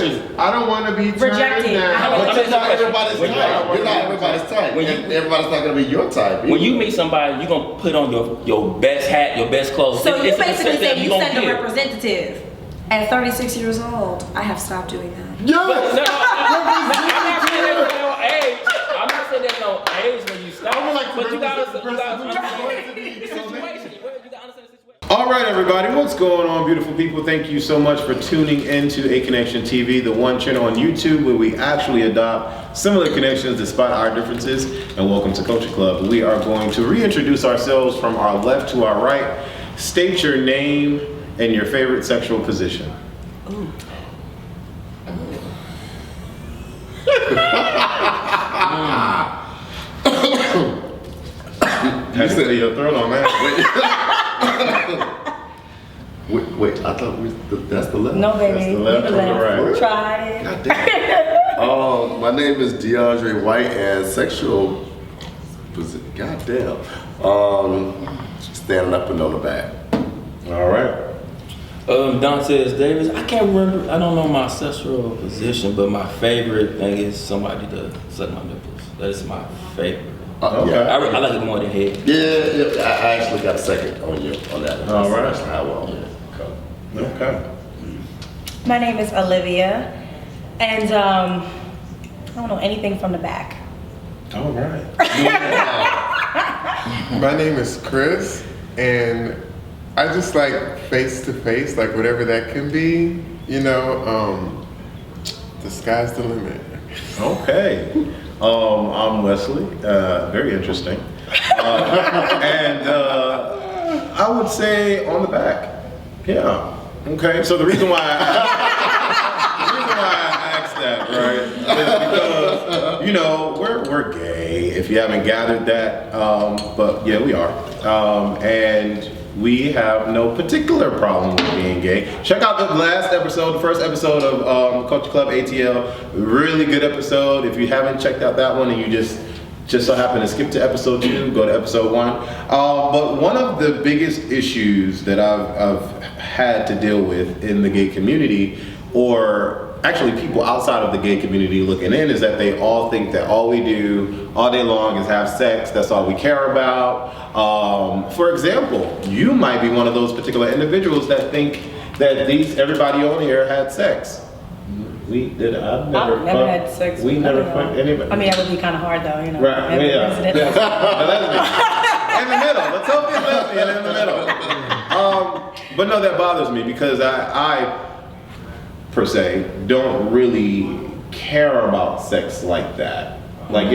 question. I don't want to be rejected. But you're not everybody's type. You're not everybody's type. Everybody's not gonna be your type. When you meet somebody, you're gonna put on your best hat, your best clothes. So you basically say you send a representative. At 36 years old, I have stopped doing that. No, I'm not saying there's no age. I'm not saying there's no age when you stop. But you gotta understand the situation. All right, everybody, what's going on, beautiful people? Thank you so much for tuning into A Connection TV, the one channel on YouTube where we actually adopt similar connections despite our differences. And welcome to Culture Club. We are going to reintroduce ourselves from our left to our right. State your name and your favorite sexual position. Ooh. You said your throat on that. Wait, I thought that's the left. No, baby. That's the left or the right. Try it. God damn. My name is Deandre White, and sexual position. God damn. Standing up and on the back. All right. Dontez Davis. I can't remember. I don't know my sexual position, but my favorite thing is somebody to suck my nipples. That is my favorite. Okay. Yeah, I like it more than head. Yeah, I actually got a second on you on that one. All right. That's how I want it. Okay. My name is Olivia, and I don't know anything from the back. All right. My name is Chris, and I just like face to face, like whatever that can be, you know, the sky's the limit. Okay. I'm Wesley. Very interesting. And I would say on the back. Yeah. Okay. So the reason why I asked that, right, is because, you know, we're gay. If you haven't gathered that, but yeah, we are. And we have no particular problem with being gay. Check out the last episode, the first episode of Culture Clubb ATL. Really good episode. If you haven't checked out that one and you just so happen to skip to episode 2, go to episode 1. But one of the biggest issues that I've had to deal with in the gay community, or actually people outside of the gay community looking in, is that they all think that all we do all day long is have sex. That's all we care about. For example, you might be one of those particular individuals that think that everybody on here had sex. I've never had sex. We never fucked anybody. I mean, that would be kind of hard though, you know. Right, yeah. In the middle. Let's hope it's lesbian in the middle. But no, that bothers me because I per se don't really care about sex like that. Like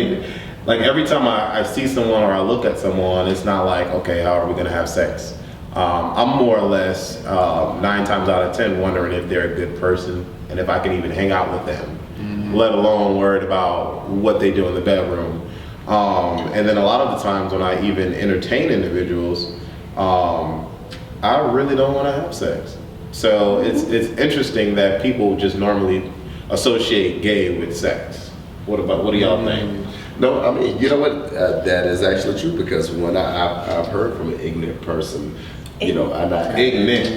every time I see someone or I look at someone, it's not like, okay, how are we gonna have sex? I'm more or less 9 times out of 10 wondering if they're a good person and if I can even hang out with them, let alone worried about what they do in the bedroom. And then a lot of the times when I even entertain individuals, I really don't want to have sex. So it's interesting that people just normally associate gay with sex. What do y'all think? No, I mean, you know what? That is actually true because when I've heard from an ignorant person, you know, I'm not ignorant.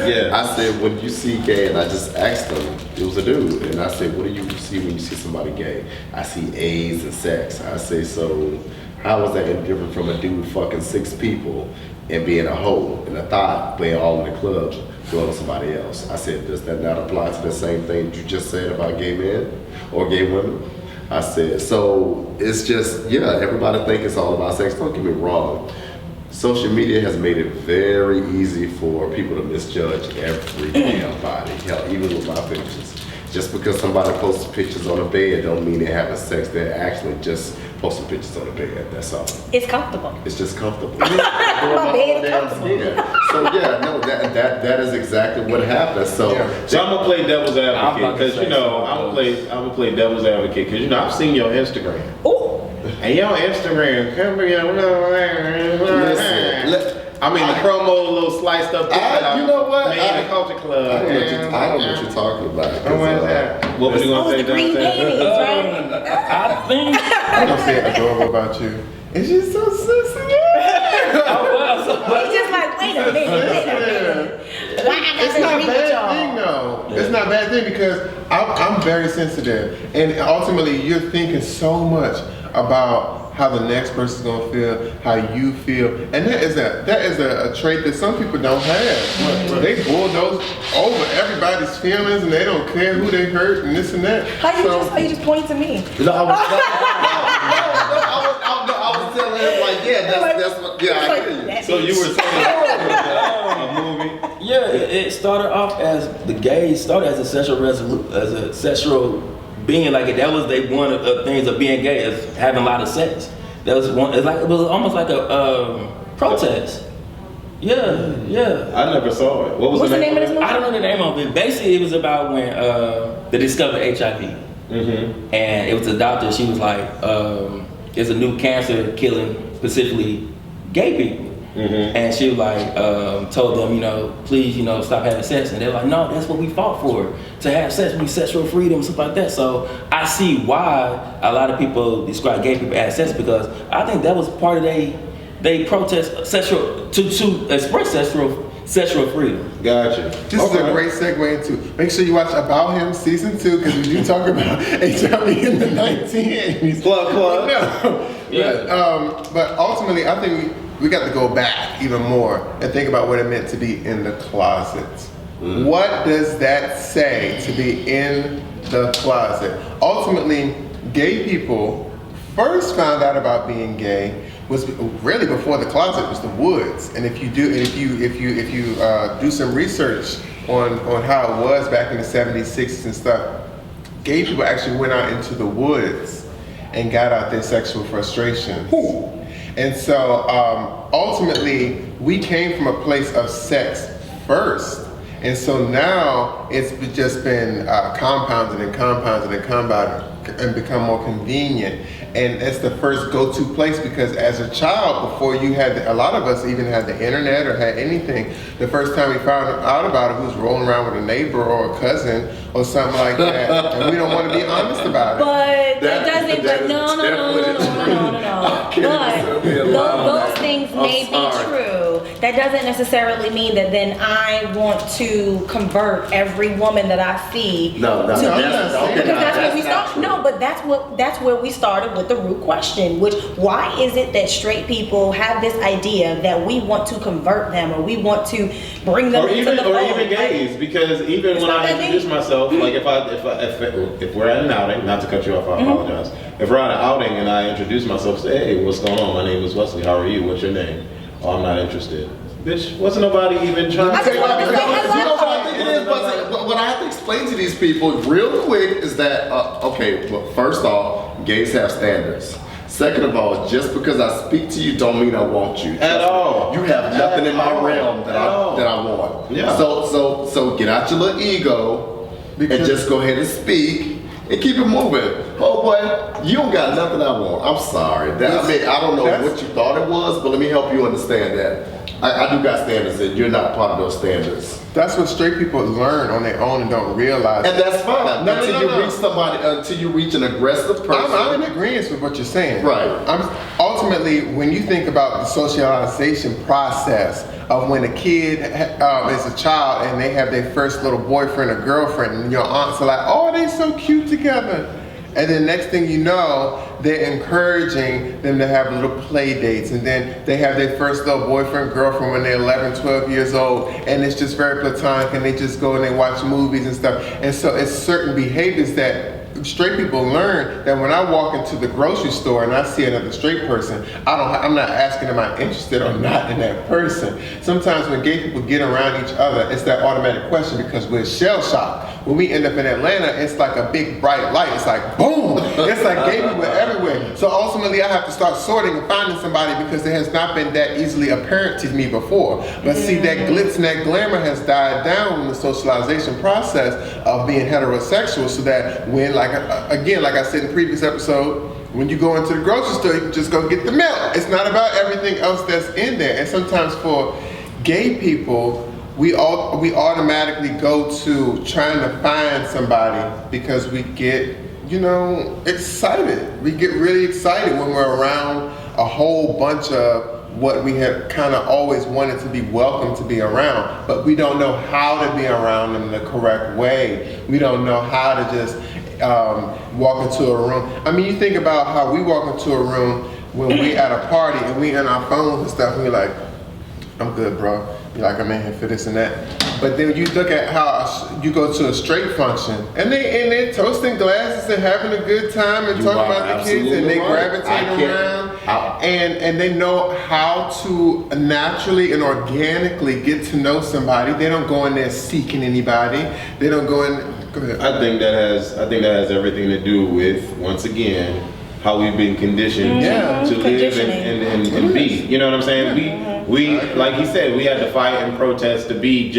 Yeah. I said, when you see gay, and I just asked them, it was a dude, and I said, what do you see when you see somebody gay? I see AIDS and sex. I say, so how is that any different from a dude fucking 6 people and being a hoe and a thought playing all in the clubs going to somebody else? I said, does that not apply to the same thing you just said about gay men or gay women? I said, so it's just, yeah, everybody think it's all about sex. Don't get me wrong. Social media has made it very easy for people to misjudge every damn body. Hell, even with my pictures. Just because somebody posts pictures on a bed don't mean they're having sex. They're actually just posting pictures on the bed. That's all. It's comfortable. It's just comfortable. My bed is comfortable. So yeah, no, that is exactly what happens. So I'm gonna play devil's advocate because you know I'm gonna play devil's advocate because you know I've seen your Instagram. Ooh. And your Instagram, I mean the promo little sliced up. You know what? Made the Culture Club. I don't know what you're talking about. What was you gonna say? Green panties, right? I think. I'm gonna say adorable about you. It's just so sexy. He's just like, wait a minute. Why I It's gotta not a agree with bad y'all? thing though. It's not a bad thing because I'm very sensitive, and ultimately you're thinking so much about how the next person's gonna feel, how you feel, and that is a trait that some people don't have. They bulldoze over everybody's feelings, and they don't care who they hurt and this and that. How you just point to me? No, I was telling him like, yeah, that's what, yeah, I hear you. So you were saying a movie? Yeah, it started off as the gays started as a sexual being, like that was one of the things of being gay is having a lot of sex. That was one. It was almost like a protest. Yeah. I never saw it. What's the name of this movie? I don't know the name of it. Basically, it was about when they discovered HIV, and it was a doctor. She was like, "It's a new cancer killing specifically gay people." And she was like, told them, please, stop having sex. And they're like, no, that's what we fought for, to have sex, we sexual freedom, stuff like that. So I see why a lot of people describe gay people as sex, because I think that was part of they protest sexual to express sexual freedom. Gotcha. This is a great segue into. Make sure you watch About Him season 2 because we do talk about HIV in the 1980s. But ultimately, I think we got to go back even more and think about what it meant to be in the closet. What does that say to be in the closet? Ultimately, gay people first found out about being gay was really before the closet was the woods. And if you do some research on how it was back in the 70s, 60s and stuff, gay people actually went out into the woods and got out their sexual frustrations. And so ultimately, we came from a place of sex first. And so now it's just been compounded and become more convenient. And it's the first go-to place because as a child, before you had, a lot of us even had the internet or had anything, the first time we found out about it, we was rolling around with a neighbor or a cousin or something like that. And we don't want to be honest about it. But no. But those things may be true. That doesn't necessarily mean that then I want to convert every woman that I see. That's where we start. No, but that's where we started with the root question, which why is it that straight people have this idea that we want to convert them or we want to bring them into the fold? Or even gays, because even when I introduce myself, like if we're at an outing, not to cut you off, I apologize. If we're at an outing and I introduce myself, say, hey, what's going on? My name is Wesley. How are you? What's your name? Oh, I'm not interested. Bitch, wasn't nobody even trying to say what I think it is, but what I have to explain to these people real quick is that, well, first off, gays have standards. Second of all, just because I speak to you don't mean I want you. At all. You have nothing in my realm that I want. Yeah. So get out your little ego and just go ahead and speak and keep it moving. Oh boy, you don't got nothing I want. I'm sorry. I don't know what you thought it was, but let me help you understand that. I do got standards and you're not part of those standards. That's what straight people learn on their own and don't realize. And that's fine. Until you reach an aggressive person. I'm in agreement with what you're saying. Right. Ultimately, when you think about the socialization process of when a kid is a child and they have their first little boyfriend or girlfriend and your aunts are like, oh, they so cute together. And then next thing you know, they're encouraging them to have little play dates. And then they have their first little boyfriend, girlfriend when they're 11, 12 years old. And it's just very platonic and they just go and they watch movies and stuff. And so it's certain behaviors that straight people learn that when I walk into the grocery store and I see another straight person, I'm not asking am I interested or not in that person. Sometimes when gay people get around each other, it's that automatic question because we're shell shocked. When we end up in Atlanta, it's like a big bright light. It's like boom. It's like gay people everywhere. So ultimately I have to start sorting and finding somebody because it has not been that easily apparent to me before. But see, that glitz and that glamour has died down in the socialization process of being heterosexual so that when like I said in the previous episode, when you go into the grocery store, you can just go get the milk. It's not about everything else that's in there. And sometimes for gay people, we automatically go to trying to find somebody because we get, excited. We get really excited when we're around a whole bunch of what we have kind of always wanted to be welcome to be around, but we don't know how to be around them the correct way. We don't know how to just walk into a room. I mean, you think about how we walk into a room when we at a party and we in our phones and stuff, and we're like, I'm good, bro. You're like, I'm in here for this and that. But then you look at how you go to a straight function, and they're toasting glasses and having a good time and talking about the kids, and they gravitate around, and they know how to naturally and organically get to know somebody. They don't go in there seeking anybody. They don't go in. Go ahead. I think that has everything to do with, once again, how we've been conditioned to live and be. You know what I'm saying? We like he said, we had to fight and protest to be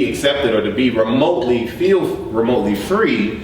accepted or to be feel remotely free.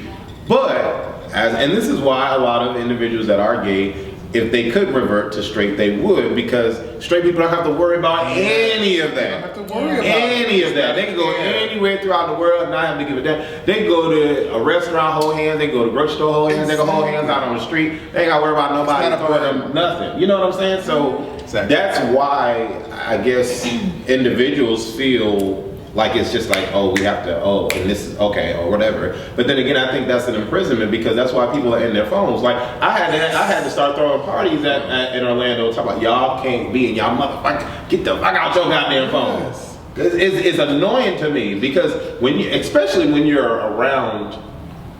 But and this is why a lot of individuals that are gay, if they could revert to straight, they would, because straight people don't have to worry about any of that. They can go anywhere throughout the world and not have to give a damn. They can go to a restaurant, hold hands. They can go to a grocery store, hold hands. They can hold hands out on the street. They ain't got to worry about nobody throwing them nothing. You know what I'm saying? So that's why I guess individuals feel like it's just like, oh, we have to, and this is okay, or whatever. But then again, I think that's an imprisonment, because that's why people are in their phones. Like I had to start throwing parties in Orlando, talking about y'all can't be in y'all motherfucker, get the fuck out your goddamn phone. It's annoying to me, because especially when you're around,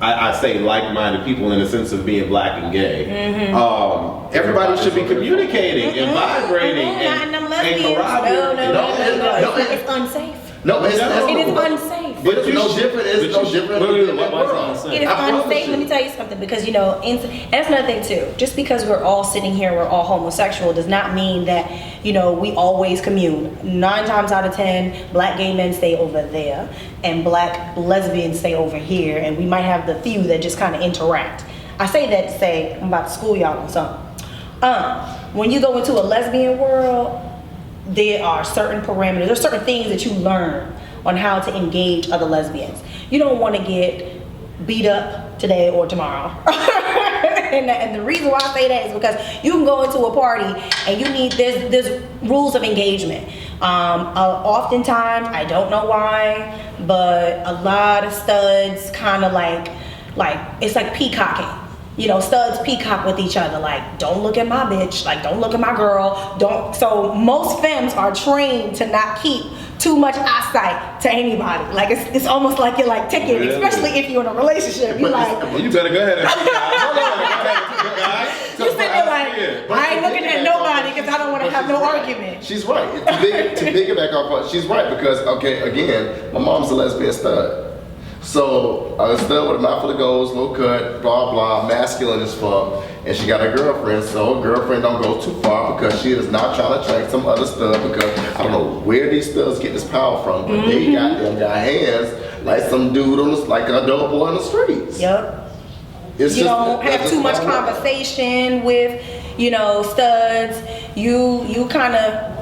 I say like-minded people in the sense of being black and gay. Everybody should be communicating and vibrating and collaborating. No, it's unsafe. No, it is unsafe. But it's no different. It's no different. It is unsafe. Let me tell you something, because and that's another thing too. Just because we're all sitting here, we're all homosexual, does not mean that we always commune. 9 times out of 10, black gay men stay over there, and black lesbians stay over here, and we might have the few that just kind of interact. I say that to say I'm about to school y'all on something. When you go into a lesbian world, there are certain parameters, there's certain things that you learn on how to engage other lesbians. You don't want to get beat up today or tomorrow. and the reason why I say that is because you can go into a party and there's rules of engagement. Oftentimes, I don't know why, but a lot of studs kind of like it's like peacocking. Studs peacock with each other, like, don't look at my bitch, like, don't look at my girl, don't. So most femmes are trained to not keep too much eyesight to anybody. Like, it's almost like you're like ticking, really? Especially if you're in a relationship. You're like, well, you better go ahead and you sit there like, I ain't looking at nobody because I don't want to have no argument. She's right. To piggyback off, she's right, because, okay, again, my mom's a lesbian stud. So I was still with a mouthful of goals, low cut, blah blah, masculine as fuck, and she got a girlfriend. So her girlfriend don't go too far, because she is not trying to attract some other stud, because I don't know where these studs get this power from, but they got hands like some dude like an adult boy on the streets. Yep. You don't have too much conversation with studs. You kind of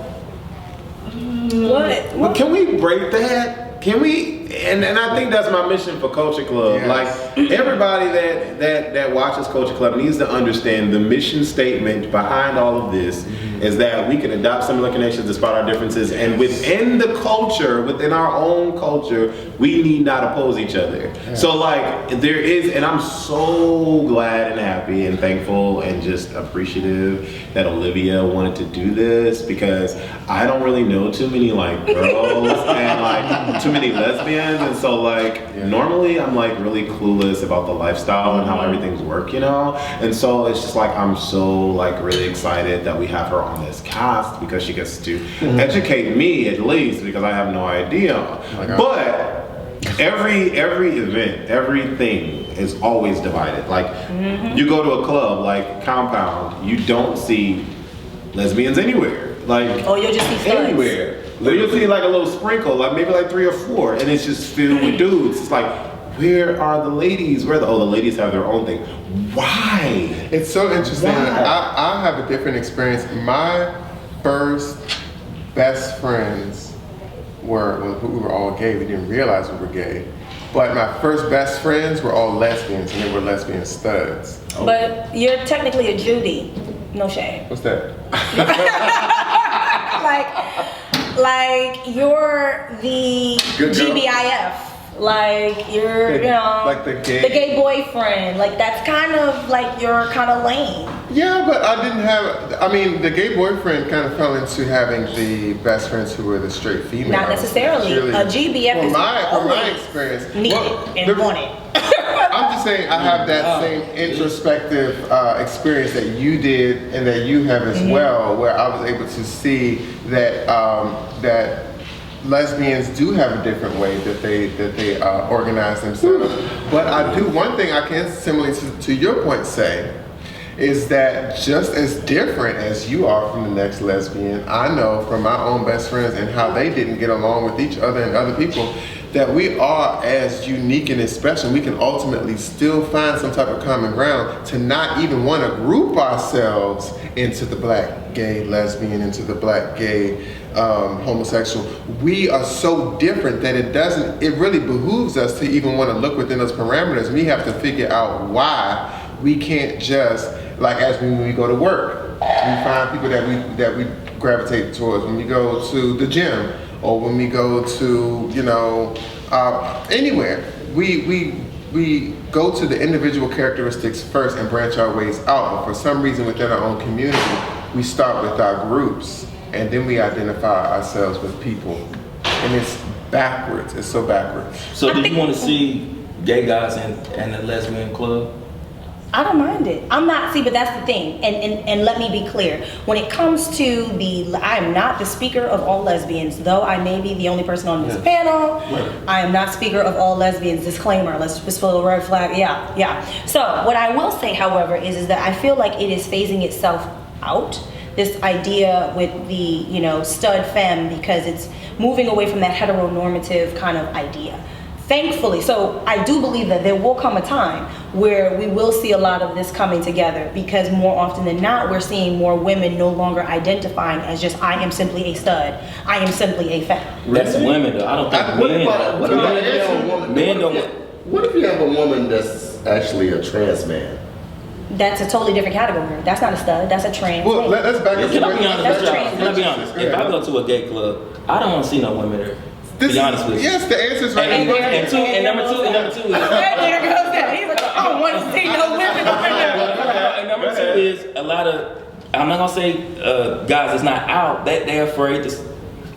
what? Can we break that? Can we? And I think that's my mission for Culture Clubb. Yes. Like, everybody that watches Culture Clubb needs to understand the mission statement behind all of this is that we can adopt similar connections despite our differences, and within the culture, within our own culture, we need not oppose each other. Yeah. So like there is, and I'm so glad and happy and thankful and just appreciative that Olivia wanted to do this, because I don't really know too many like girls and like too many lesbians. And so normally I'm like really clueless about the lifestyle and how everything's work, and so it's just like I'm so like really excited that we have her on this cast, because she gets to educate me, at least, because I have no idea. But every event, everything is always divided. Like you go to a club like Compound, you don't see lesbians anywhere. Like you'll just see studs. Anywhere. You'll see like a little sprinkle, like maybe like 3 or 4, and it's just filled with dudes. It's like, where are the ladies? The ladies have their own thing. Why? It's so interesting. I have a different experience. My first best friends we were all gay. We didn't realize we were gay. But my first best friends were all lesbians, and they were lesbian studs. But you're technically a Judy. No shame. What's that? Like you're the Good girl. GBIF. Like you're, like the gay boyfriend. Like that's kind of like you're kind of lame. Yeah, but I didn't have. I mean, the gay boyfriend kind of fell into having the best friends who were the straight females. Not necessarily. A GBF is from my always experience. needed and wanted. I'm just saying I have that same introspective experience that you did and that you have as well, where I was able to see that that lesbians do have a different way that they organize themselves. But I do one thing I can similarly to your point say is that just as different as you are from the next lesbian, I know from my own best friends and how they didn't get along with each other and other people, that we are as unique and as special. We can ultimately still find some type of common ground to not even want to group ourselves into the black gay lesbian, into the black gay homosexual. We are so different that it really behooves us to even want to look within those parameters. We have to figure out why we can't just, like as when we go to work, we find people that we gravitate towards when we go to the gym, or when we go to, anywhere. We go to the individual characteristics first and branch our ways out. But for some reason within our own community, we start with our groups and then we identify ourselves with people. And it's backwards. It's so backwards. So do you want to see gay guys in the lesbian club? I don't mind it. I'm not, but that's the thing. And let me be clear. When it comes to I am not the speaker of all lesbians, though I may be the only person on this panel. Right. I am not speaker of all lesbians. Disclaimer, let's just put a red flag. Yeah. So what I will say, however, is that I feel like it is phasing itself out. This idea with the, stud femme, because it's moving away from that heteronormative kind of idea. Thankfully, so I do believe that there will come a time where we will see a lot of this coming together, because more often than not, we're seeing more women no longer identifying as just, I am simply a stud, I am simply a femme. That's women though. I don't think men don't. What if you have a woman that's actually a trans man? That's a totally different category. That's not a stud, that's a trans. Well, let's back up. Can I be honest? If I go to a gay club, I don't want to see no women there. Be honest with you. Yes, the answer is right. And number two is there goes that. He's like, I don't want to see no women. And number two is a lot of, I'm not gonna say guys that's not out, they're afraid to.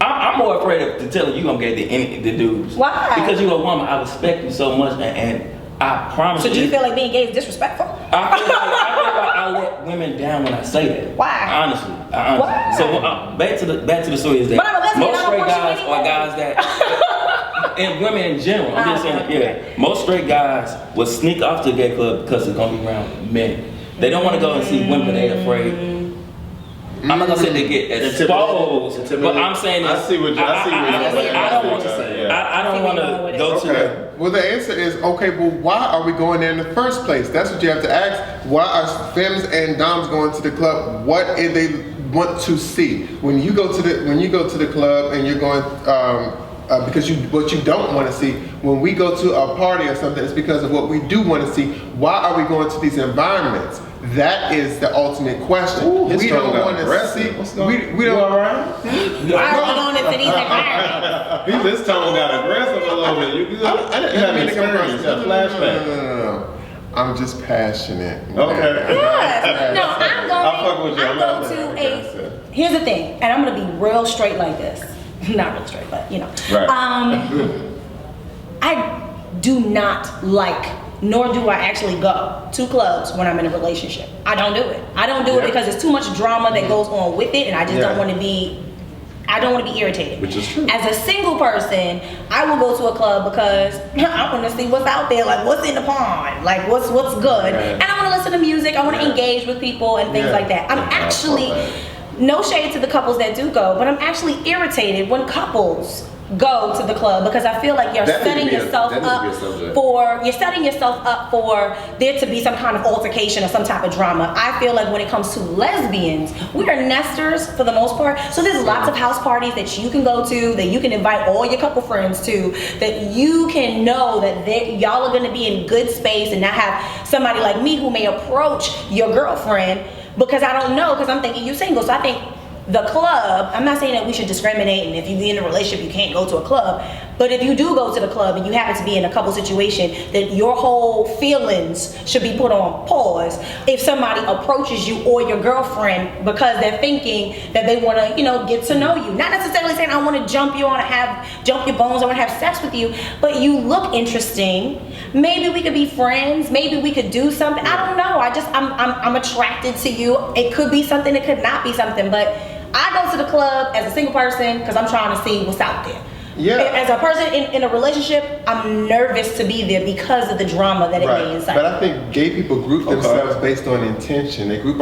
I'm more afraid of telling you I'm gay than the dudes. Why? Because you're a woman. I respect you so much, and I promise you. So do you feel like being gay is disrespectful? I feel like I let women down when I say that. Why? Honestly. Why? So back to the story is that most straight guys are guys that, and women in general. I'm just saying, most straight guys will sneak off to the gay club because they're gonna be around men. They don't want to go and see women, but they're afraid. I'm not gonna say they get exposed, but I'm saying I see what you're saying. I don't want to go to. Well, the answer is okay. Well, why are we going there in the first place? That's what you have to ask. Why are femmes and doms going to the club? What do they want to see when you go to the club and you're going? Because what you don't want to see when we go to a party or something, it's because of what we do want to see. Why are we going to these environments? That is the ultimate question. Ooh, we don't want to see. We don't. All right? I don't want to see these environments. This tone got aggressive a little bit. You have experience, a flashback. No. I'm just passionate. Okay. Yes. No, I'll fuck with you. I'm going to here's the thing, and I'm going to be real straight like this. Not real straight, but Right. I do not like, nor do I actually go to clubs when I'm in a relationship. I don't do it. I don't do it because there's too much drama that goes on with it, and I just don't want to be. I don't want to be irritated. Which is true. As a single person, I will go to a club because I want to see what's out there, like what's in the pond, like what's good, and I want to listen to music. I want to engage with people and things like that. I'm actually. No shade to the couples that do go, but I'm actually irritated when couples go to the club because I feel like you're setting yourself up for there to be some kind of altercation or some type of drama. I feel like when it comes to lesbians, we are nesters for the most part. So there's lots of house parties that you can go to, that you can invite all your couple friends to, that you can know that y'all are going to be in good space and not have somebody like me who may approach your girlfriend because I don't know, because I'm thinking you single. So I think the club, I'm not saying that we should discriminate and if you be in a relationship you can't go to a club, but if you do go to the club and you happen to be in a couple situation, that your whole feelings should be put on pause if somebody approaches you or your girlfriend because they're thinking that they want to, get to know you. Not necessarily saying I want to jump your bones, I want to have sex with you, but you look interesting. Maybe we could be friends. Maybe we could do something. I don't know. I'm attracted to you. It could be something. It could not be something. But I go to the club as a single person because I'm trying to see what's out there. Yeah. As a person in a relationship, I'm nervous to be there because of the drama that it may incite. But I think gay people group themselves based on intention. We group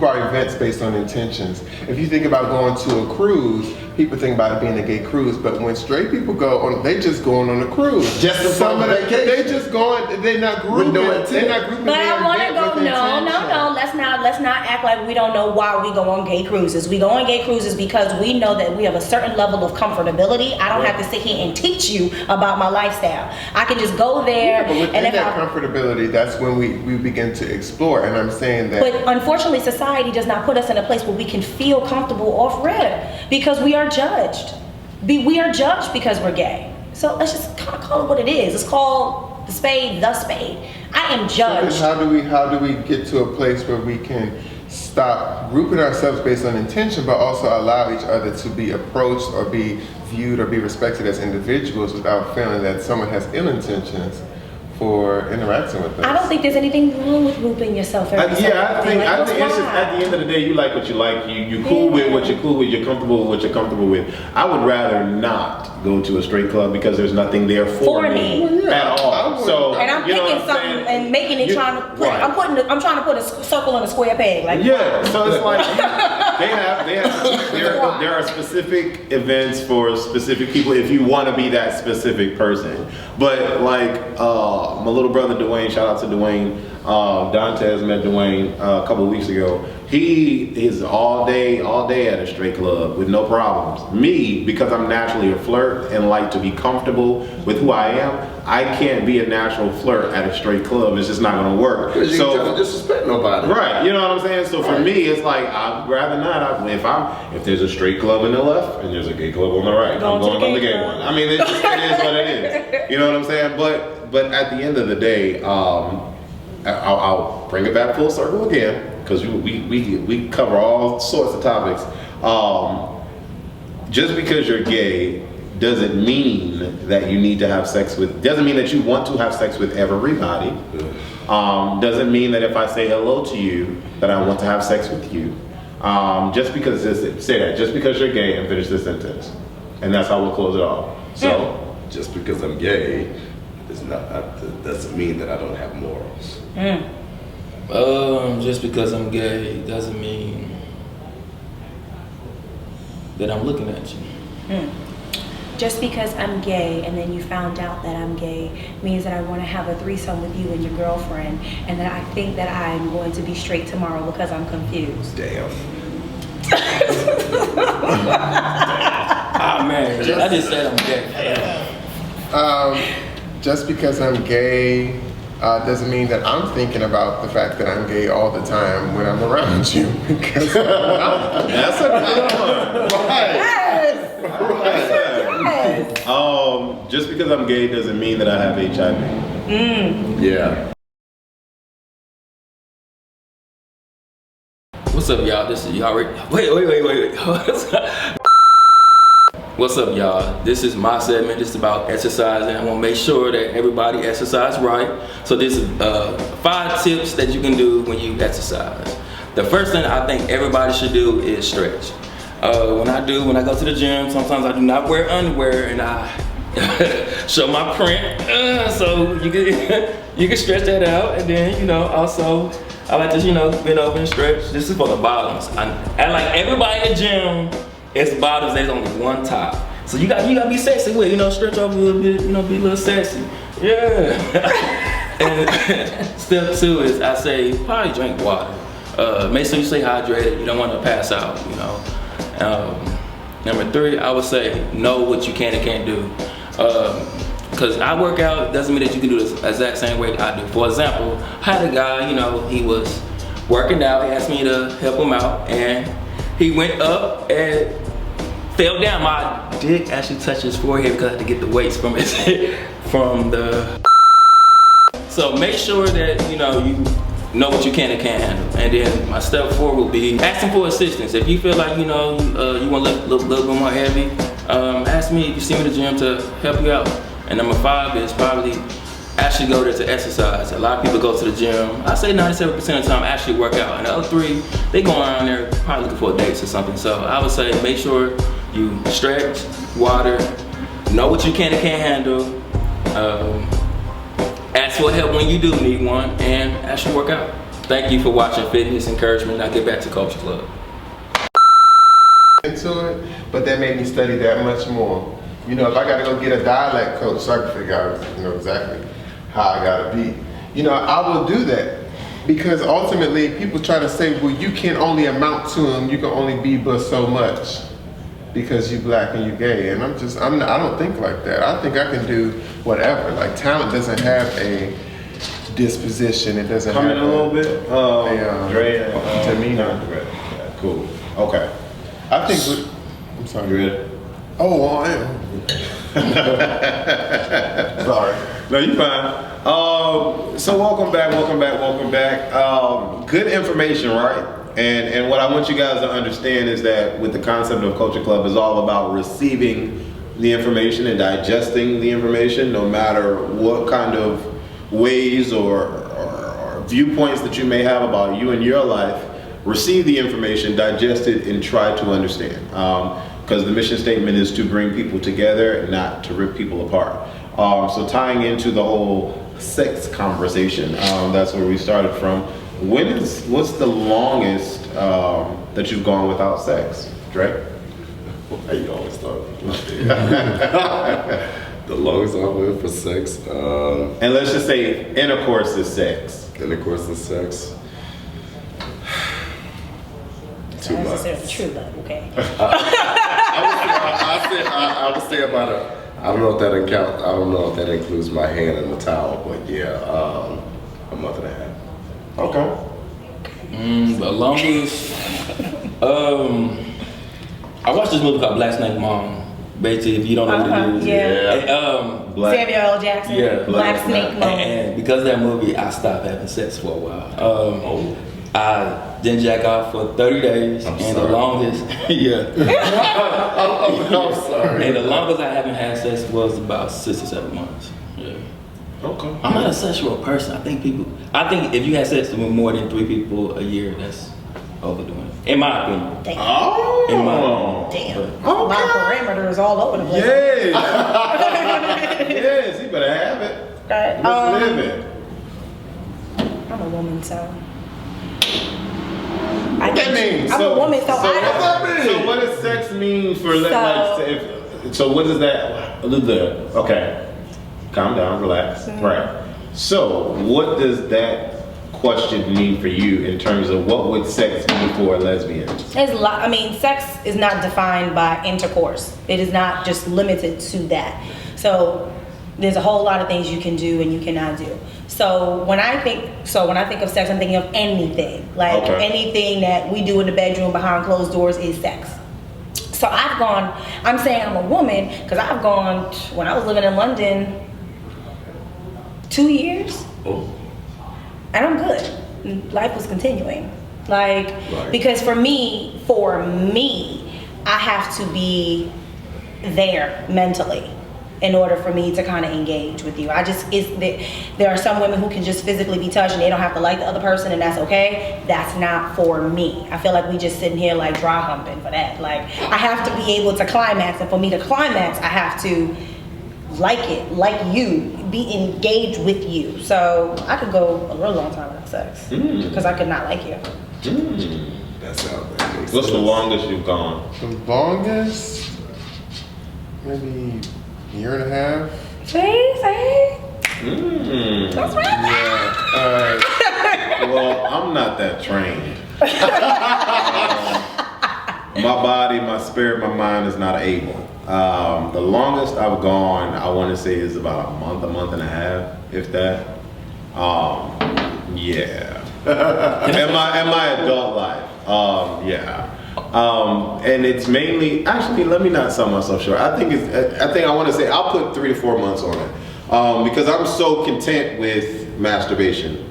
our events based on intentions. If you think about going to a cruise, people think about it being a gay cruise, but when straight people go on, they just going on a cruise. Just some of vacation. They just going. They're not grouping. They're not grouping. But I want to go. No. Let's not act like we don't know why we go on gay cruises. We go on gay cruises because we know that we have a certain level of comfortability. I don't have to sit here and teach you about my lifestyle. I can just go there. Yeah, but within that comfortability, that's when we begin to explore. And I'm saying that. But unfortunately, society does not put us in a place where we can feel comfortable off rip because we are judged. We are judged because we're gay. So let's just kind of call it what it is. It's called the spade. I am judged. So how do we get to a place where we can stop grouping ourselves based on intention, but also allow each other to be approached or be viewed or be respected as individuals without feeling that someone has ill intentions for interacting with us? I don't think there's anything wrong with grouping yourself. I think it's just at the end of the day, you like what you like. You cool with what you're cool with. You're comfortable with what you're comfortable with. I would rather not go to a straight club because there's nothing there for me at all. So and I'm picking something and making it I'm trying to put a circle in a square peg. So it's like there are specific events for specific people if you want to be that specific person. But like my little brother Dwayne, shout out to Dwayne. Dontez met Dwayne a couple of weeks ago. He is all day at a straight club with no problems. Me, because I'm naturally a flirt and like to be comfortable with who I am, I can't be a natural flirt at a straight club. It's just not gonna work. Because you don't disrespect nobody. Right, you know what I'm saying? So for me, it's like, I'd rather not. If there's a straight club on the left and there's a gay club on the right, I'm going on the gay one. I mean, it is what it is. You know what I'm saying? But at the end of the day, I'll bring it back full circle again, because we cover all sorts of topics. Just because you're gay doesn't mean that you need to have sex with, doesn't mean that you want to have sex with everybody. Doesn't mean that if I say hello to you, that I want to have sex with you. Just because you're gay, and finish this sentence. And that's how we'll close it off. So, just because I'm gay, doesn't mean that I don't have morals. Just because I'm gay doesn't mean that I'm looking at you. Just because I'm gay and then you found out that I'm gay means that I want to have a threesome with you and your girlfriend, and that I think that I'm going to be straight tomorrow because I'm confused. Damn. Man, I just said I'm gay. Just because I'm gay doesn't mean that I'm thinking about the fact that I'm gay all the time when I'm around you. Because that's a good one. Right. Yes. Just because I'm gay doesn't mean that I have HIV. Yeah. What's up, y'all? This is y'all. Wait. What's up, y'all? This is my segment. This is about exercising. I want to make sure that everybody exercise right. So this is 5 tips that you can do when you exercise. The first thing I think everybody should do is stretch. When I go to the gym, sometimes I do not wear underwear and I show my print. So you can stretch that out, and then also I like to bend over and stretch. This is for the bottoms. I like everybody in the gym. It's bottoms, there's only one top. So you gotta be sexy with it, stretch over a little bit, be a little sexy. Yeah. And step 2 is I say probably drink water. Make sure you stay hydrated, you don't want to pass out, Number 3, I would say know what you can and can't do. Cause I work out, doesn't mean that you can do this exact same way I do. For example, I had a guy, he was working out, he asked me to help him out, and He went up and fell down. My dick actually touched his forehead because I had to get the weights from his from the. So make sure that you know what you can and can't handle. And then my step 4 will be asking for assistance. If you feel like you want to look a little bit more heavy, ask me if you see me in the gym to help you out. And number 5 is probably actually go there to exercise. A lot of people go to the gym. I say 97% of the time actually work out. And the other 3, they go around there probably looking for dates or something. So I would say make sure you stretch, water, know what you can and can't handle. Ask for help when you do need one, and actually work out. Thank you for watching Fitness Encouragement. Now get back to Culture Club. Into it, but that made me study that much more. You know, if I gotta go get a dialect coach so I can figure out, exactly how I gotta be. I will do that. Because ultimately, people try to say, well, you can only amount to them, you can only be but so much. Because you black and you gay, and I don't think like that. I think I can do whatever. Like talent doesn't have a disposition. It doesn't Come have in a little bit. Dre and demeanor. Yeah, cool. Okay. I think. I'm sorry. You ready? Oh, well, I am. Sorry. No, you fine. So welcome back. Good information, right? And what I want you guys to understand is that with the concept of Culture Club is all about receiving the information and digesting the information, no matter what kind of ways or viewpoints that you may have about you and your life. Receive the information, digest it, and try to understand. Because the mission statement is to bring people together, not to rip people apart. So tying into the whole sex conversation, that's where we started from. What's the longest that you've gone without sex, Dre? You always thought. The longest I went for sex. And let's just say intercourse is sex. Intercourse is sex. 2 months. That's true love, okay. I would say about I don't know if that count. I don't know if that includes my hand in the towel, but yeah, a month and a half. Okay. The longest. I watched this movie called Black Snake Mom. Basically, if you don't know what it is, Samuel L. Jackson, Black Snake Mom. And because of that movie, I stopped having sex for a while. I didn't jack off for 30 days, the longest, I'm sorry. And the longest I haven't had sex was about 6 or 7 months. Yeah. Okay. I'm not a sexual person. I think if you had sex with more than 3 people a year, that's overdoing it. In my opinion. Damn. Oh. Damn. Okay. My parameters all over the place. Yes. Yes, he better have it. Okay. Let's live it. I'm a woman, so. What that mean? I'm a woman, so I So what does sex mean for so what is that? Okay. Calm down, relax. Right. So what does that question mean for you in terms of what would sex mean for a lesbian? Sex is not defined by intercourse. It is not just limited to that. So there's a whole lot of things you can do and you cannot do. So when I think of sex, I'm thinking of anything. Anything that we do in the bedroom behind closed doors is sex. So I'm saying I'm a woman because I've gone, when I was living in London, 2 years. Oh. And I'm good. Life was continuing. Because for me, I have to be there mentally in order for me to kind of engage with you. There are some women who can just physically be touched and they don't have to like the other person, and that's okay. That's not for me. I feel like we just sitting here like dry humping for that. I have to be able to climax, and for me to climax, I have to like you, be engaged with you. So I could go a real long time without sex because I could not like you. That sounds like What's the longest you've gone? The longest, maybe a year and a half. See? That's right. Yeah. Well, I'm not that trained. My body, my spirit, my mind is not able. The longest I've gone, I want to say, is about a month and a half, if that. Yeah. in my adult life. Yeah. And it's mainly, actually, let me not sell myself short. I think I want to say I'll put 3 to 4 months on it, because I'm so content with masturbation.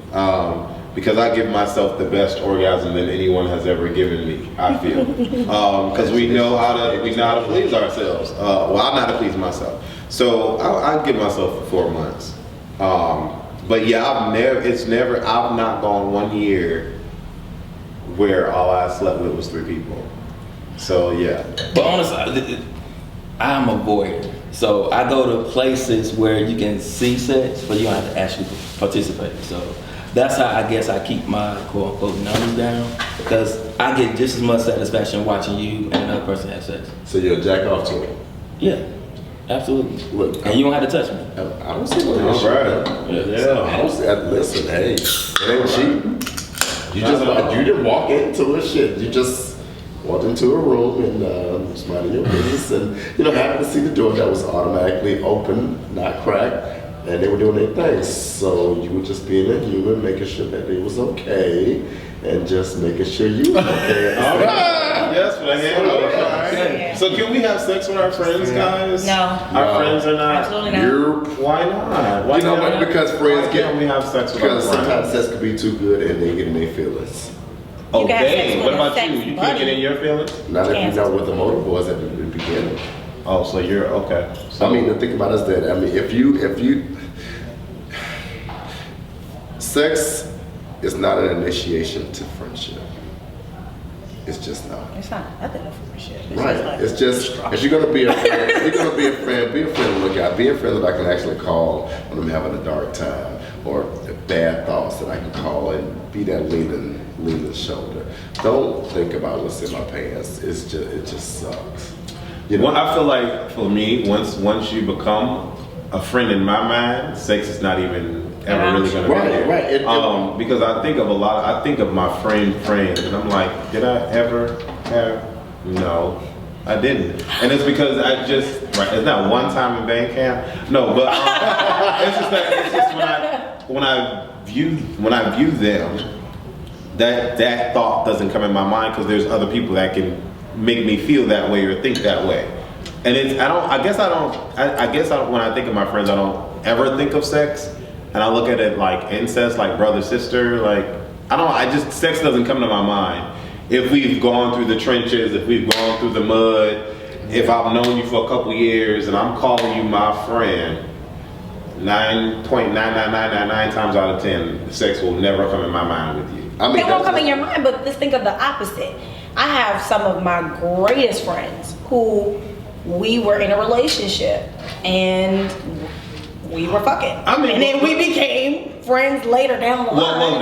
Because I give myself the best orgasm than anyone has ever given me, I feel. Because we know how to please ourselves. Well, I know how to please myself. So I'll give myself 4 months. But yeah, I've not gone 1 year where all I slept with was 3 people. So yeah. But honestly, I'm a voyeur. So I go to places where you can see sex, but you don't have to actually participate. So that's how I guess I keep my quote unquote numbers down, because I get just as much satisfaction watching you and another person have sex. So you'll jack off to it? Yeah, absolutely. Look, and you don't have to touch me. I don't see no issue. I don't see. Listen, hey, it ain't cheap. You didn't walk into it. Shit, you just walked into a room and just minding your business, and happened to see the door that was automatically open, not cracked. And they were doing their thing, so you were just being a human, making sure that it was okay, and just making sure you were okay. All right. Yes, for the hand. So can we have sex with our friends, guys? No. Our friends are not. Absolutely not. Why not? Why not? Because friends can't we have sex with our friends? Because sometimes sex could be too good, and they get in their feelings. Oh, can have sex dang. with What a about sex you? You buddy. can't get in your feelings? Not if you know what the motive was at the beginning. Oh, so you're okay. So, I mean, the thing about it is that if you sex is not an initiation to friendship. It's just not. It's not nothing of friendship. Right. It's just, if you're gonna be a friend, be a friend to look at. Be a friend that I can actually call when I'm having a dark time, or bad thoughts that I can call and be that leaning shoulder. Don't think about what's in my pants. It just sucks. Well, I feel like for me, once you become a friend in my mind, sex is not even ever really gonna be there. Right. Because I think of my friends, and I'm like, did I ever have? No, I didn't. And it's because it's not one time in band camp. No, but it's just when I view them, that thought doesn't come in my mind, because there's other people that can make me feel that way or think that way. And I guess when I think of my friends, I don't ever think of sex. And I look at it like incest, like brother, sister, sex doesn't come to my mind. If we've gone through the trenches, if we've gone through the mud, if I've known you for a couple years and I'm calling you my friend, 9.99999 times out of 10, sex will never come in my mind with you. I mean, it won't come in your mind, but let's think of the opposite. I have some of my greatest friends who we were in a relationship and we were fucking. And then we became friends later down the line.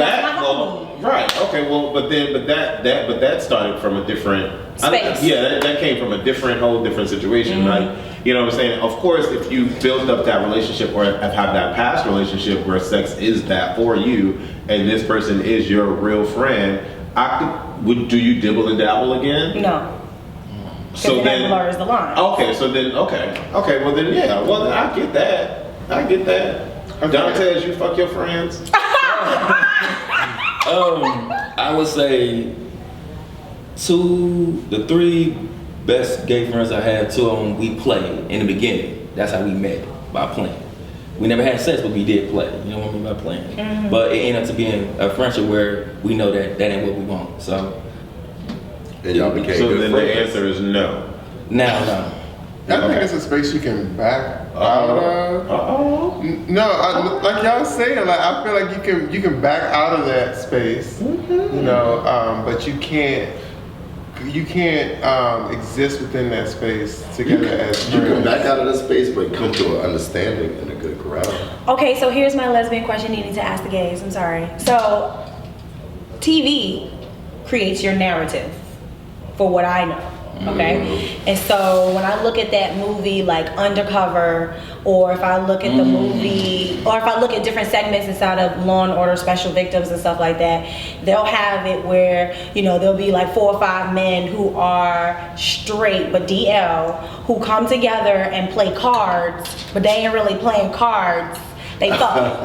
Right. Okay. Well, but that started from a different space. That came from a whole different situation, mm-hmm. right? You know what I'm saying? Of course, if you build up that relationship or have had that past relationship where sex is that for you, and this person is your real friend, do you dibble and dabble again? No. So then blurs the line. Okay. So then okay. Well then yeah. Well then I get that. Dontez, you fuck your friends? I would say the 3 best gay friends I had, 2 of them we played in the beginning. That's how we met, by playing. We never had sex, but we did play. You know what I mean by playing. Mm-hmm. But it ended up to being a friendship where we know that ain't what we want. So. And y'all became so good then friends. The answer is no. No. I think it's a space you can back out of. No, like y'all saying, like I feel like you can back out of that space, mm-hmm. But you can't exist within that space together as friends. You can back out of that space, but come to an understanding and a good ground. Okay, so here's my lesbian question needing to ask the gays. I'm sorry. So, TV creates your narrative, for what I know. Okay, and so when I look at that movie like Undercover, or if I look at the movie, or if I look at different segments inside of Law and Order Special Victims and stuff like that, they'll have it where, there'll be like 4 or 5 men who are straight but DL, who come together and play cards, but they ain't really playing cards. They fuck,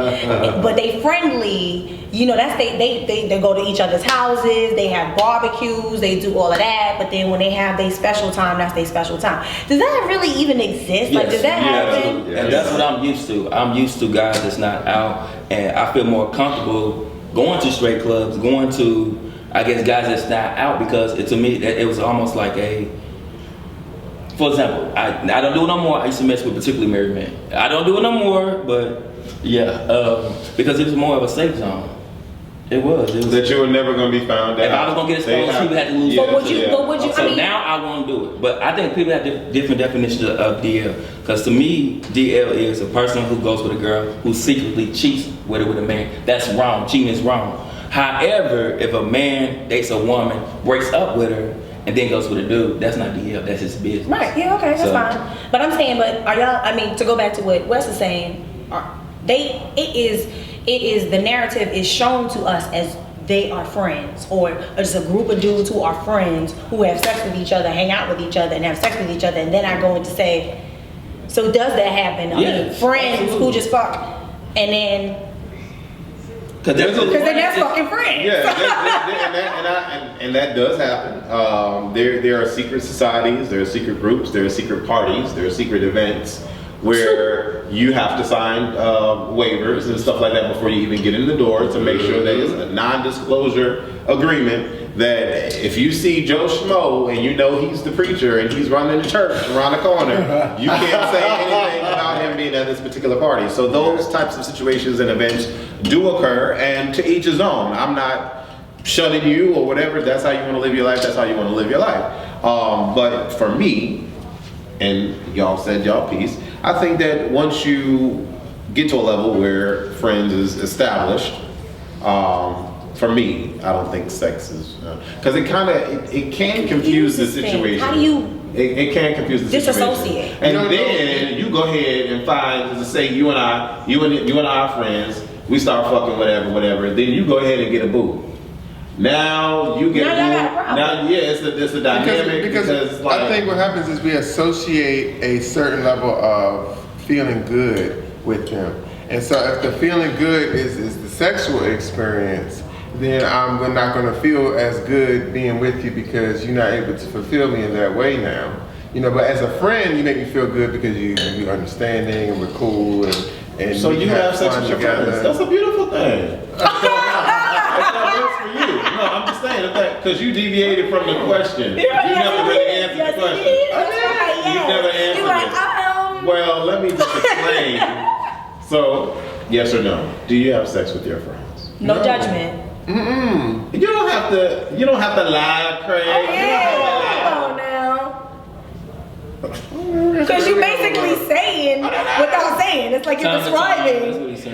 but they friendly, you know, that's they go to each other's houses, they have barbecues, they do all of that, but then when they have their special time, that's their special time. Does that really even exist? Like, does that happen? And that's what I'm used to. I'm used to guys that's not out, and I feel more comfortable going to straight clubs, going to, I guess, guys that's not out, because to me, it was almost like a, for example, I don't do it no more. I used to mess with particularly married men. I don't do it no more, but yeah, because it was more of a safe zone. It was that you were never going to be found out. If I was going to get exposed, people had to lose. But would you? So now I want to do it. But I think people have different definitions of DL. Because to me, DL is a person who goes with a girl who secretly cheats with a man. That's wrong. Cheating is wrong. However, if a man dates a woman, breaks up with her, and then goes with a dude, that's not DL. That's his business. Right. Yeah. Okay. That's fine. But I'm saying, are y'all? I mean, to go back to what Wes is saying, it is the narrative is shown to us as they are friends, or just a group of dudes who are friends who have sex with each other, hang out with each other, and have sex with each other, and then I go into say, so does that happen? I mean, friends absolutely. Who just fuck, and then. Because then that's fucking friends. Yeah, and that does happen. There are secret societies, there are secret groups, there are secret parties, there are secret events where you have to sign waivers and stuff like that before you even get in the door to make sure that it's a non-disclosure agreement that if you see Joe Schmo and you know he's the preacher and he's running the church around the corner, you can't say anything about him being at this particular party. So those types of situations and events do occur, and to each his own. I'm not shunning you or whatever. That's how you want to live your life. That's how you want to live your life. But for me, and y'all said y'all piece, I think that once you get to a level where friends is established, for me, I don't think sex is, because it can confuse the situation. How do you? It can confuse the disassociate. situation. And then you go ahead and find, to say you and I are friends. We start fucking whatever. Then you go ahead and get a boo. Now you get now it's a dynamic because like, I think what happens is we associate a certain level of feeling good with them, and so if the feeling good is the sexual experience, then I'm not going to feel as good being with you because you're not able to fulfill me in that way now. You know, but as a friend, you make me feel good because you're understanding and we're cool and so you have sex with your friends. That's a beautiful thing. That's not good for you. No, I'm just saying because you deviated from the question. You never really answered the question. You never answered it. Well, let me just explain. So, yes or no? Do you have sex with your friends? No judgment. You don't have to lie, Craig. Oh, yeah. Come on now. Because you're basically saying without saying. It's like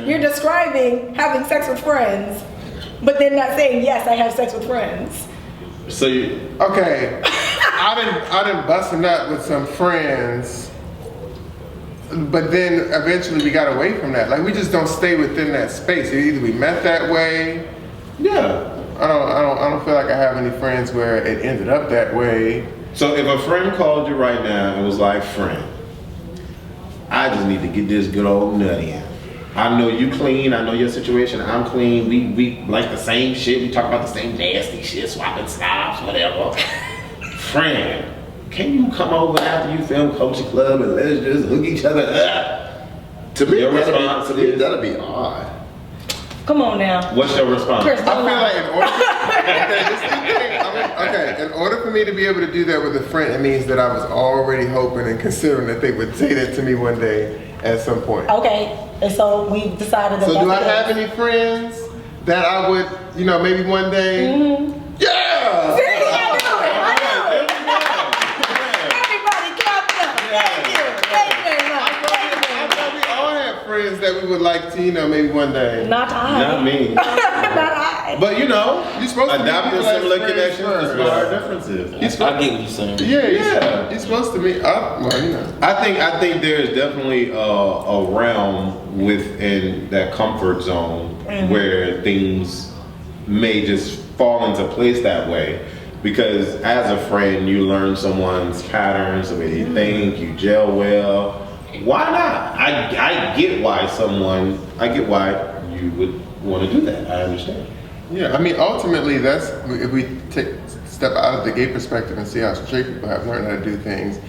you're describing having sex with friends, but then not saying, yes, I have sex with friends. So okay. I done bust a nut with some friends, but then eventually we got away from that. Like we just don't stay within that space. Either we met that way. Yeah. I don't feel like I have any friends where it ended up that way. So if a friend called you right now and was like, friend, I just need to get this good old nut in. I know you clean, I know your situation, I'm clean, we like the same shit, we talk about the same nasty shit, swapping slobs, whatever. Friend, can you come over after you film Culture Clubb and let's just hook each other up? To me, that'd be odd. Come on now. What's your response? I feel like in order for me to be able to do that with a friend, it means that I was already hoping and considering that they would say that to me one day at some point. Okay, and so we decided that. So do I have any friends that I would, maybe one day? Mm-hmm. Yeah! See, I knew it. Everybody clap up. Thank you. I thought we all had friends that we would like to, maybe one day. Not I. Not me. Not I. But you're supposed to adopt similar connections despite our differences. I get what you're saying. Yeah. You're supposed to be I think there's definitely a realm within that comfort zone where things may just fall into place that way. Because as a friend, you learn someone's patterns, the way they think, you gel well. Why not? I get why you would want to do that. I understand. Yeah, I mean, ultimately, that's if we step out of the gay perspective and see how straight people have learned how to do things.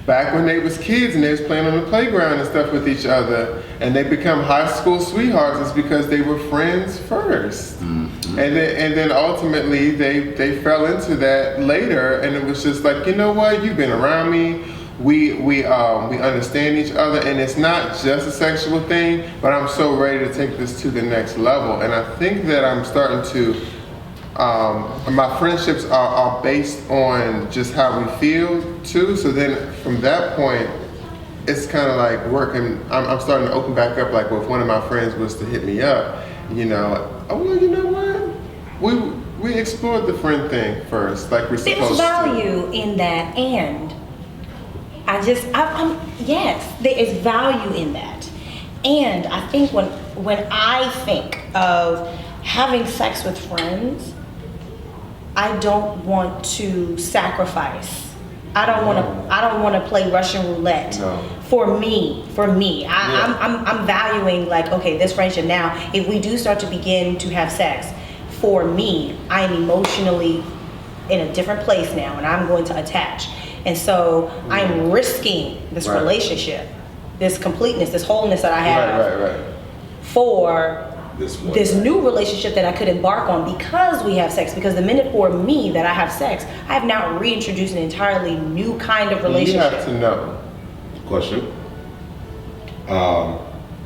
Back when they was kids and they was playing on the playground and stuff with each other, and they become high school sweethearts, it's because they were friends first, and then ultimately they fell into that later, and it was just like, you know what, you've been around me. We understand each other, and it's not just a sexual thing, but I'm so ready to take this to the next level. And I think that I'm starting to, my friendships are based on just how we feel too. So then from that point, it's kind of like working. I'm starting to open back up. Like, well, if one of my friends was to hit me up, you know, oh, well, you know what? We explored the friend thing first, like we're supposed to. There's value in that, and yes, there is value in that. And I think when I think of having sex with friends, I don't want to sacrifice. I don't want to play Russian roulette. No. For me, I'm valuing, like, okay, this friendship now, if we do start to begin to have sex, for me, I am emotionally in a different place now, and I'm going to attach. And so I'm risking this relationship, this completeness, this wholeness that I have for this new relationship that I could embark on because we have sex. Because the minute for me that I have sex, I have now reintroduced an entirely new kind of relationship. You have to know. Question.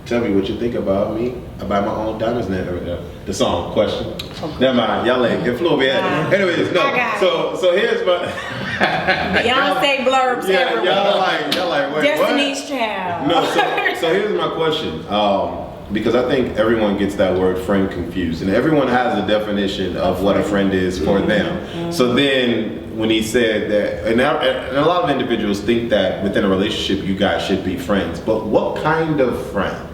Tell me what you think about me, about my own diamonds. The song. Question. Never mind. Y'all ain't get flew over here. Anyways, no. So here's my Beyonce blurbs everywhere. Y'all like, wait, Destiny's what? Child. No. So here's my question. Because I think everyone gets that word friend confused, and everyone has a definition of what a friend is for them. So then when he said that, and a lot of individuals think that within a relationship you guys should be friends, but what kind of friend?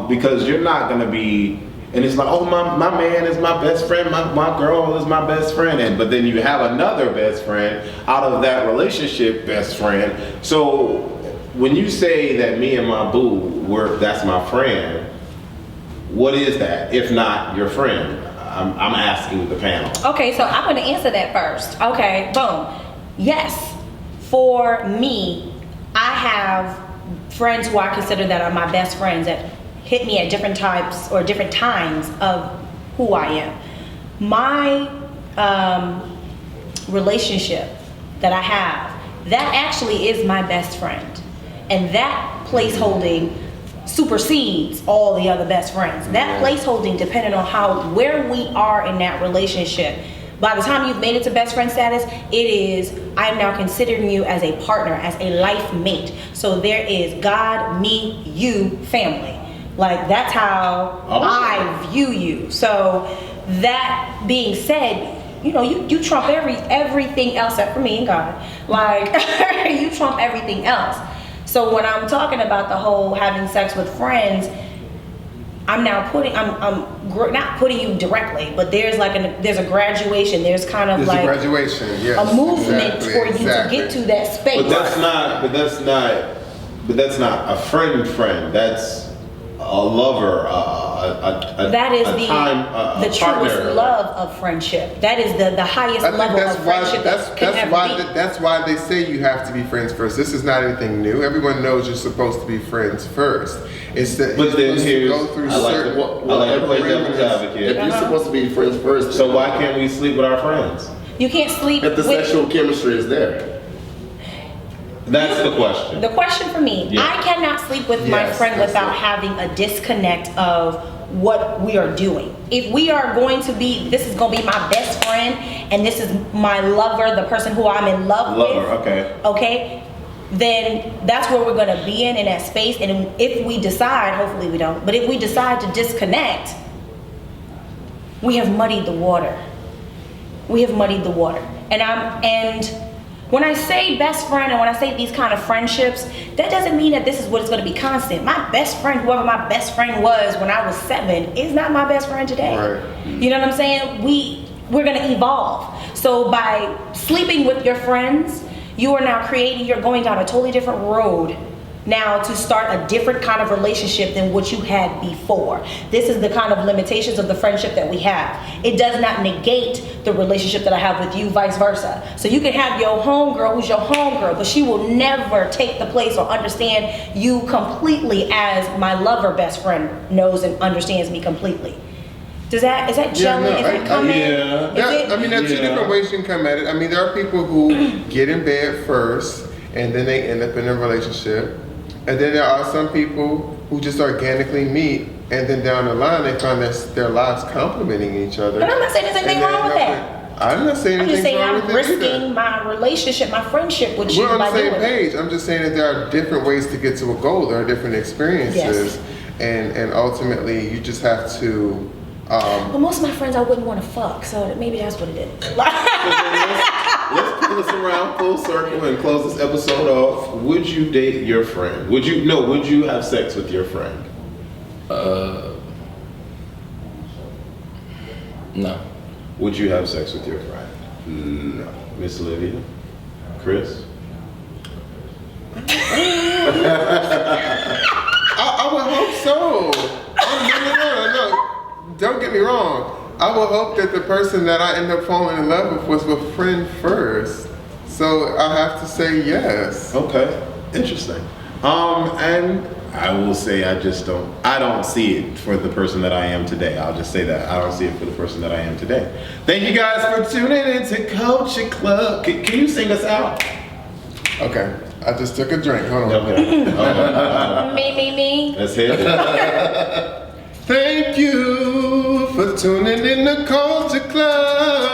Because you're not gonna be, and it's like, oh, my man is my best friend, my girl is my best friend, but then you have another best friend out of that relationship best friend. So when you say that me and my boo that's my friend, what is that if not your friend? I'm asking the panel. Okay, so I'm going to answer that first. Okay, boom. Yes, for me, I have friends who I consider that are my best friends that hit me at different types or different times of who I am. My relationship that I have, that actually is my best friend. And that placeholding supersedes all the other best friends. That placeholding, depending on where we are in that relationship, by the time you've made it to best friend status, I'm now considering you as a partner, as a life mate. So there is God, me, you, family. Like, that's how I view you. So that being said, you know, you trump everything else except for me and God. Like, you trump everything else. So when I'm talking about the whole having sex with friends, I'm not putting you directly, but there's a graduation. There's kind of a graduation, yes, a movement for you to get to that space. But that's not a friend. That's a lover. That is the truest love of friendship. That is the highest level of friendship. That's why they say you have to be friends first. This is not anything new. Everyone knows you're supposed to be friends first. It's that but then here's go through I like to play devil's advocate. If you're supposed to be friends first, so why can't we sleep with our friends? You can't sleep if the sexual chemistry is there. That's the question. The question for me, I cannot sleep with my friend without having a disconnect of what we are doing. If we are going to be, this is going to be my best friend, and this is my lover, the person who I'm in love with. Okay, then that's where we're going to be in that space. And if we decide, hopefully we don't, but if we decide to disconnect, we have muddied the water. And when I say best friend and when I say these kind of friendships, that doesn't mean that this is what it's going to be constant. My best friend, whoever my best friend was when I was 7, is not my best friend today. Right. You know what I'm saying? We're going to evolve. So by sleeping with your friends, you're going down a totally different road now to start a different kind of relationship than what you had before. This is the kind of limitations of the friendship that we have. It does not negate the relationship that I have with you, vice versa. So you can have your homegirl who's your homegirl, but she will never take the place or understand you completely as my lover best friend knows and understands me completely. Is that gelling? Is that coming? I mean, there are two different ways you can come at it. I mean, there are people who get in bed first and then they end up in a relationship. And then there are some people who just organically meet and then down the line they find their lives complementing each other. But I'm not saying there's anything wrong with that. I'm not saying anything wrong with it. I'm just saying I'm risking my relationship, my friendship with you. We're on the by same doing page. I'm just saying that there are different ways to get to a goal. There are different experiences. Yes. And ultimately you just have to... But most of my friends I wouldn't want to fuck, so maybe that's what it is. Let's pull this around full circle and close this episode off. Would you date your friend? Would you have sex with your friend? No. Would you have sex with your friend? No. Miss Olivia? Chris? I would hope so. No. Don't get me wrong. I would hope that the person that I end up falling in love with was a friend first. So I have to say yes. Okay, interesting. And I will say I don't see it for the person that I am today. I'll just say that. I don't see it for the person that I am today. Thank you guys for tuning in to Culture Clubb. Can you sing us out? Okay, I just took a drink. Hold on. Okay. Me. Let's hit it. Thank you for tuning in to Culture Clubb.